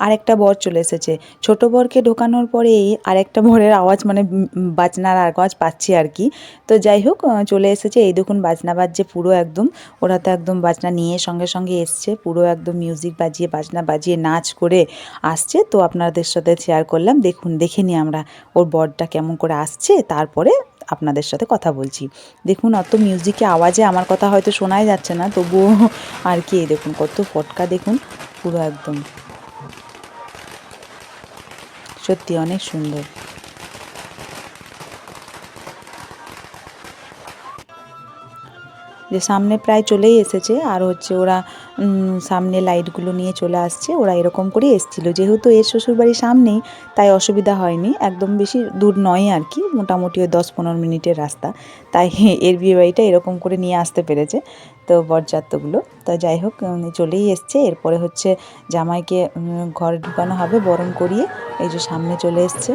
আরেকটা বর চলে এসেছে। ছোট বরকে ঢোকানোর পরেই আরেকটা বরের আওয়াজ মানে বাজনার আওয়াজ পাচ্ছি আর কি। তো যাই হোক চলে এসেছে। এই দেখুন বাজনা বাজছে পুরো একদম। ওরা তো একদম বাজনা নিয়ে সঙ্গে সঙ্গে এসছে। পুরো একদম মিউজিক বাজিয়ে বাজনা বাজিয়ে নাচ করে আসছে। তো আপনাদের সাথে শেয়ার করলাম। দেখুন দেখে নিই আমরা ওর বরটা কেমন করে আসছে, তারপরে আপনাদের সাথে কথা বলছি। দেখুন অত মিউজিকে আওয়াজে আমার কথা হয়তো শোনাই যাচ্ছে না, তবুও আর কি দেখুন কত ফটকা দেখুন পুরো একদম। সত্যি অনেক সুন্দর। যে সামনে প্রায় চলেই এসেছে আর হচ্ছে ওরা সামনে লাইটগুলো নিয়ে চলে আসছে। ওরা এরকম করেই এসেছিলো, যেহেতু এর শ্বশুরবাড়ির সামনেই তাই অসুবিধা হয়নি, একদম বেশি দূর নয় আর কি, মোটামুটি ওই 10-15 মিনিটের রাস্তা। তাই এর বিয়েবাড়িটা এরকম করে নিয়ে আসতে পেরেছে তো বরযাত্রগুলো। তো যাই হোক চলেই এসছে। এরপরে হচ্ছে জামাইকে ঘরে ঢুকানো হবে বরণ করিয়ে। এই যে সামনে চলে এসছে।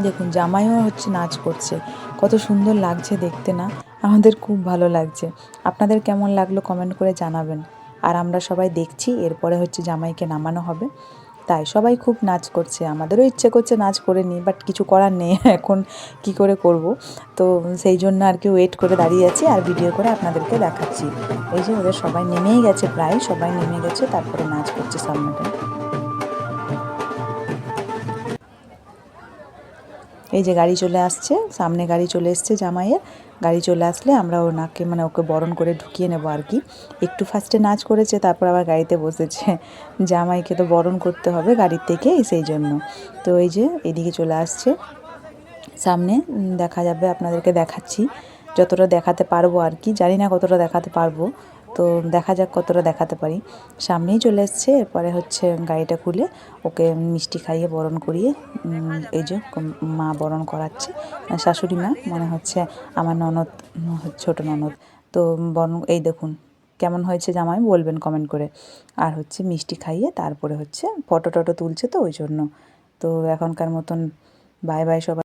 দেখুন জামাইও হচ্ছে নাচ করছে, কত সুন্দর লাগছে দেখতে না? আমাদের খুব ভালো লাগছে। আপনাদের কেমন লাগলো কমেন্ট করে জানাবেন। আর আমরা সবাই দেখছি, এরপরে হচ্ছে জামাইকে নামানো হবে। তাই সবাই খুব নাচ করছে, আমাদেরও ইচ্ছে করছে নাচ করে নিই, বাট কিছু করার নেই এখন কি করে করব। তো সেই জন্য আর কি ওয়েট করে দাঁড়িয়ে আছি আর ভিডিও করে আপনাদেরকে দেখাচ্ছি। এই যে ওদের সবাই নেমেই গেছে, প্রায় সবাই নেমে গেছে, তারপরে নাচ করছে সামনেটা। এই যে গাড়ি চলে আসছে, সামনে গাড়ি চলে এসছে জামাইয়ের। গাড়ি চলে আসলে আমরা ওনাকে মানে ওকে বরণ করে ঢুকিয়ে নেবো আর কি। একটু ফার্স্টে নাচ করেছে, তারপর আবার গাড়িতে বসেছে। জামাইকে তো বরণ করতে হবে গাড়ির থেকে, সেই জন্য। তো এই যে এদিকে চলে আসছে সামনে, দেখা যাবে, আপনাদেরকে দেখাচ্ছি যতটা দেখাতে পারবো আর কি, জানি না কতটা দেখাতে পারবো। তো দেখা যাক কতটা দেখাতে পারি। সামনেই চলে এসছে, এরপরে হচ্ছে গাড়িটা খুলে ওকে মিষ্টি খাইয়ে বরণ করিয়ে এই যে মা বরণ করাচ্ছে, শাশুড়ি মা মনে হচ্ছে আমার ননদ, ছোট ননদ। তো বরণ এই দেখুন কেমন হয়েছে জামাই বলবেন কমেন্ট করে। আর হচ্ছে মিষ্টি খাইয়ে তারপরে হচ্ছে ফটো টটো তুলছে তো ওই জন্য। তো এখনকার মতন বাই বাই সবাই।